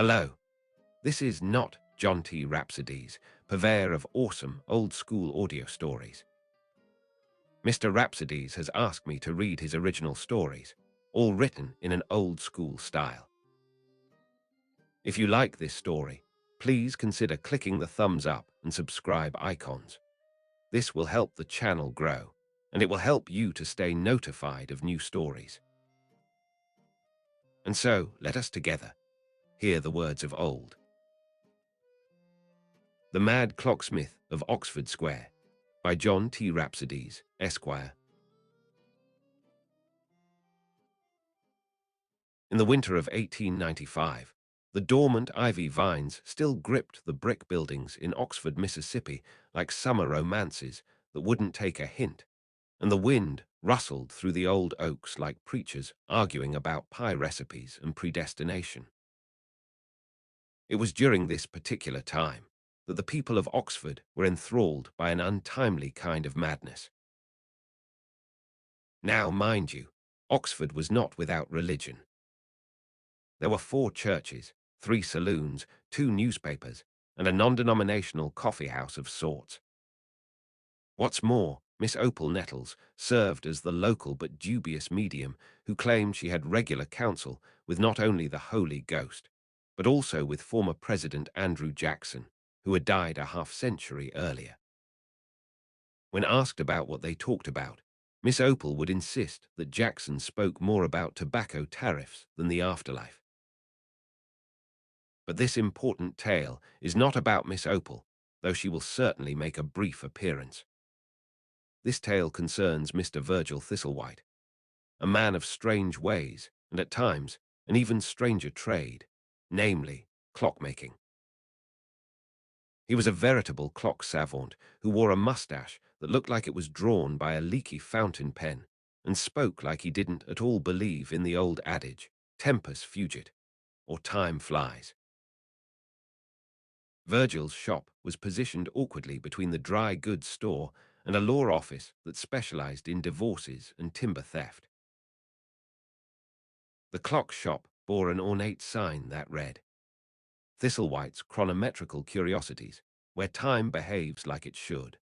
Hello, this is not John T. Rhapsodies, purveyor of awesome old-school audio stories. Mr. Rhapsodies has asked me to read his original stories, all written in an old-school style. If you like this story, please consider clicking the thumbs up and subscribe icons. This will help the channel grow, and it will help you to stay notified of new stories. And so, let us together hear the words of old. The Mad Clocksmith of Oxford Square, by John T. Rhapsodies, Esquire. In the winter of 1895, the dormant ivy vines still gripped the brick buildings in Oxford, Mississippi, like summer romances that wouldn't take a hint, and the wind rustled through the old oaks like preachers arguing about pie recipes and predestination. It was during this particular time that the people of Oxford were enthralled by an untimely kind of madness. Now, mind you, Oxford was not without religion. There were 4 churches, 3 saloons, 2 newspapers, and a non-denominational coffee house of sorts. What's more, Miss Opal Nettles served as the local but dubious medium who claimed she had regular counsel with not only the Holy Ghost, but also with former President Andrew Jackson, who had died a half-century earlier. When asked about what they talked about, Miss Opal would insist that Jackson spoke more about tobacco tariffs than the afterlife. But this important tale is not about Miss Opal, though she will certainly make a brief appearance. This tale concerns Mr. Virgil Thistlewhite, a man of strange ways and at times an even stranger trade, namely clockmaking. He was a veritable clock savant who wore a mustache that looked like it was drawn by a leaky fountain pen and spoke like he didn't at all believe in the old adage, tempus fugit, or time flies. Virgil's shop was positioned awkwardly between the dry goods store and a law office that specialized in divorces and timber theft. The clock shop bore an ornate sign that read, Thistlewhite's Chronometrical Curiosities, where time behaves like it should.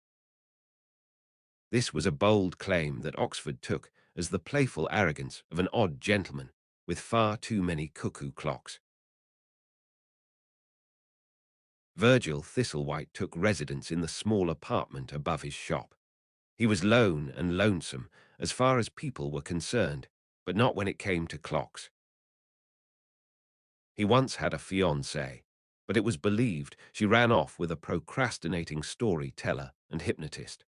This was a bold claim that Oxford took as the playful arrogance of an odd gentleman with far too many cuckoo clocks. Virgil Thistlewhite took residence in the small apartment above his shop. He was lone and lonesome as far as people were concerned, but not when it came to clocks. He once had a fiancée, but it was believed she ran off with a procrastinating storyteller and hypnotist.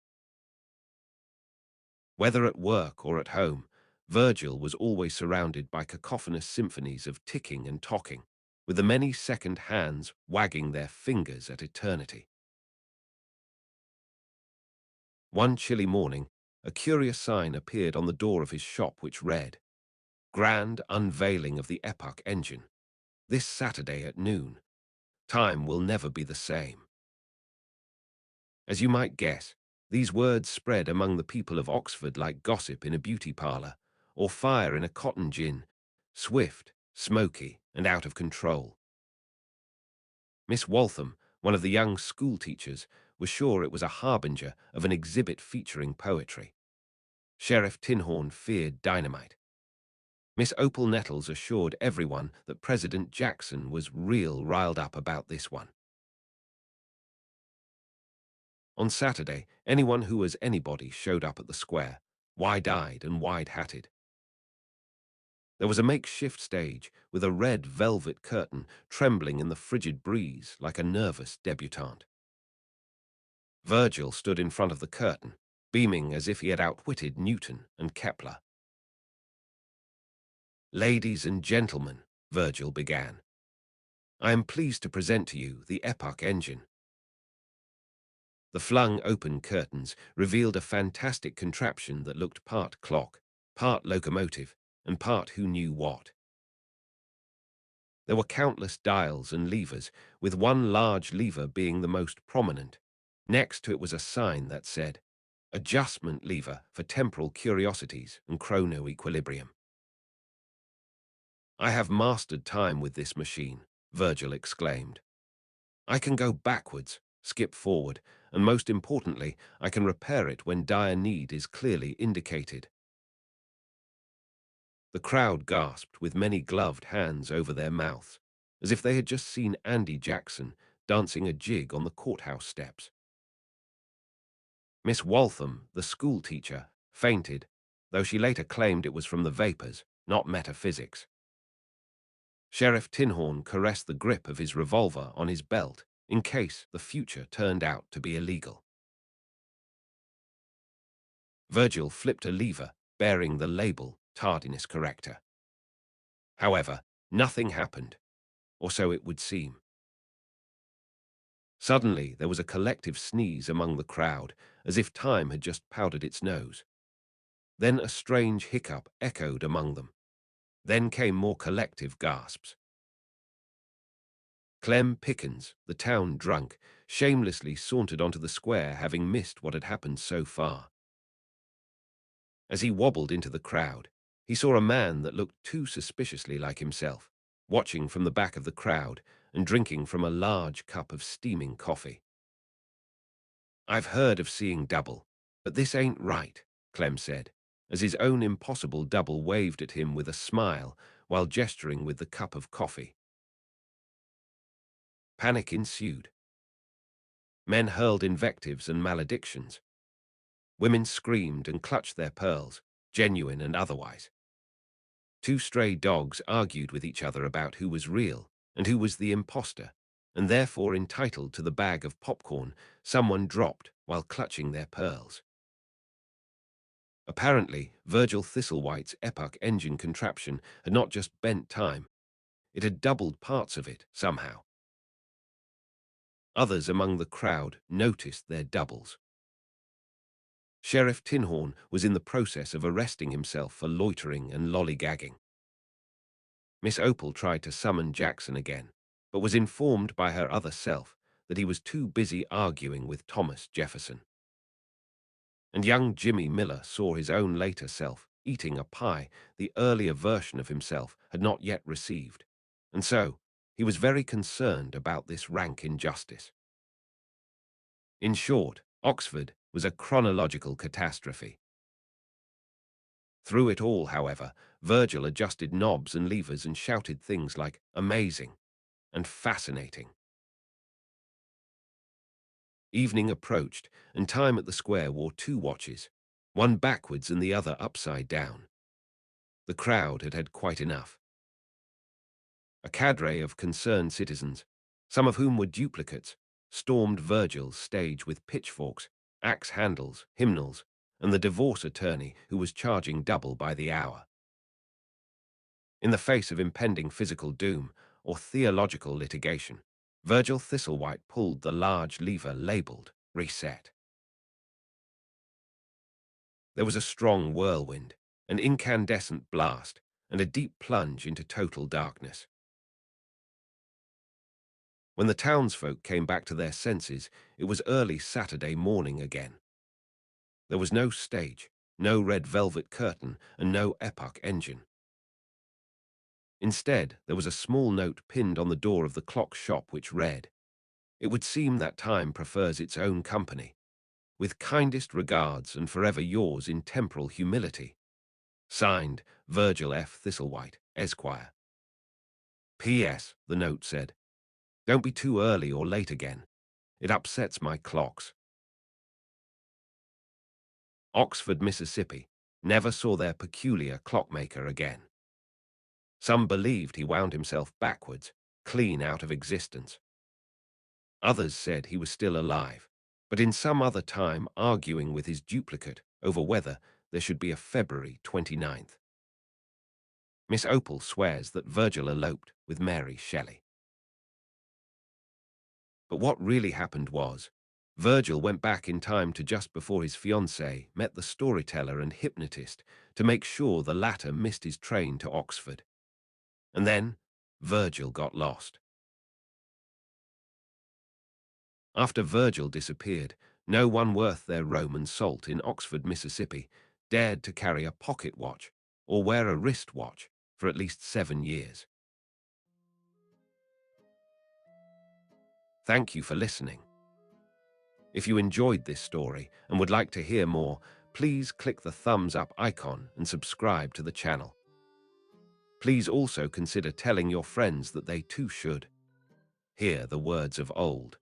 Whether at work or at home, Virgil was always surrounded by cacophonous symphonies of ticking and tocking, with the many second hands wagging their fingers at eternity. One chilly morning, a curious sign appeared on the door of his shop which read, Grand Unveiling of the Epoch Engine, this Saturday at noon. Time will never be the same. As you might guess, these words spread among the people of Oxford like gossip in a beauty parlor, or fire in a cotton gin, swift, smoky, and out of control. Miss Waltham, one of the young school teachers, was sure it was a harbinger of an exhibit featuring poetry. Sheriff Tinhorn feared dynamite. Miss Opal Nettles assured everyone that President Jackson was real riled up about this one. On Saturday, anyone who was anybody showed up at the square, wide-eyed and wide-hatted. There was a makeshift stage with a red velvet curtain trembling in the frigid breeze like a nervous debutante. Virgil stood in front of the curtain, beaming as if he had outwitted Newton and Kepler. Ladies and gentlemen, Virgil began, I am pleased to present to you the Epoch Engine. The flung-open curtains revealed a fantastic contraption that looked part clock, part locomotive, and part who knew what. There were countless dials and levers, with one large lever being the most prominent. Next to it was a sign that said, Adjustment lever for temporal curiosities and chrono-equilibrium. I have mastered time with this machine, Virgil exclaimed. I can go backwards, skip forward, and most importantly, I can repair it when dire need is clearly indicated. The crowd gasped with many gloved hands over their mouths, as if they had just seen Andy Jackson dancing a jig on the courthouse steps. Miss Waltham, the school teacher, fainted, though she later claimed it was from the vapors, not metaphysics. Sheriff Tinhorn caressed the grip of his revolver on his belt in case the future turned out to be illegal. Virgil flipped a lever bearing the label Tardiness Corrector. However, nothing happened, or so it would seem. Suddenly, there was a collective sneeze among the crowd, as if time had just powdered its nose. Then a strange hiccup echoed among them. Then came more collective gasps. Clem Pickens, the town drunk, shamelessly sauntered onto the square, having missed what had happened so far. As he wobbled into the crowd, he saw a man that looked too suspiciously like himself, watching from the back of the crowd and drinking from a large cup of steaming coffee. I've heard of seeing double, but this ain't right, Clem said, as his own impossible double waved at him with a smile while gesturing with the cup of coffee. Panic ensued. Men hurled invectives and maledictions. Women screamed and clutched their pearls, genuine and otherwise. Two stray dogs argued with each other about who was real and who was the imposter, and therefore entitled to the bag of popcorn someone dropped while clutching their pearls. Apparently, Virgil Thistlewhite's Epoch Engine contraption had not just bent time, it had doubled parts of it somehow. Others among the crowd noticed their doubles. Sheriff Tinhorn was in the process of arresting himself for loitering and lollygagging. Miss Opal tried to summon Jackson again, but was informed by her other self that he was too busy arguing with Thomas Jefferson. And young Jimmy Miller saw his own later self eating a pie the earlier version of himself had not yet received, and so he was very concerned about this rank injustice. In short, Oxford was a chronological catastrophe. Through it all, however, Virgil adjusted knobs and levers and shouted things like amazing and fascinating. Evening approached, and time at the square wore two watches, one backwards and the other upside down. The crowd had had quite enough. A cadre of concerned citizens, some of whom were duplicates, stormed Virgil's stage with pitchforks, axe handles, hymnals, and the divorce attorney who was charging double by the hour. In the face of impending physical doom or theological litigation, Virgil Thistlewhite pulled the large lever labeled Reset. There was a strong whirlwind, an incandescent blast, and a deep plunge into total darkness. When the townsfolk came back to their senses, it was early Saturday morning again. There was no stage, no red velvet curtain, and no Epoch Engine. Instead, there was a small note pinned on the door of the clock shop which read, "It would seem that time prefers its own company. With kindest regards and forever yours in temporal humility. Signed, Virgil F. Thistlewhite, Esquire." P.S., the note said, "Don't be too early or late again. It upsets my clocks." Oxford, Mississippi, never saw their peculiar clockmaker again. Some believed he wound himself backwards, clean out of existence. Others said he was still alive, but in some other time arguing with his duplicate over whether there should be a February 29th. Miss Opal swears that Virgil eloped with Mary Shelley. But what really happened was, Virgil went back in time to just before his fiancée met the storyteller and hypnotist to make sure the latter missed his train to Oxford. And then, Virgil got lost. After Virgil disappeared, no one worth their Roman salt in Oxford, Mississippi, dared to carry a pocket watch or wear a wrist watch for at least 7 years. Thank you for listening. If you enjoyed this story and would like to hear more, please click the thumbs up icon and subscribe to the channel. Please also consider telling your friends that they too should hear the words of old.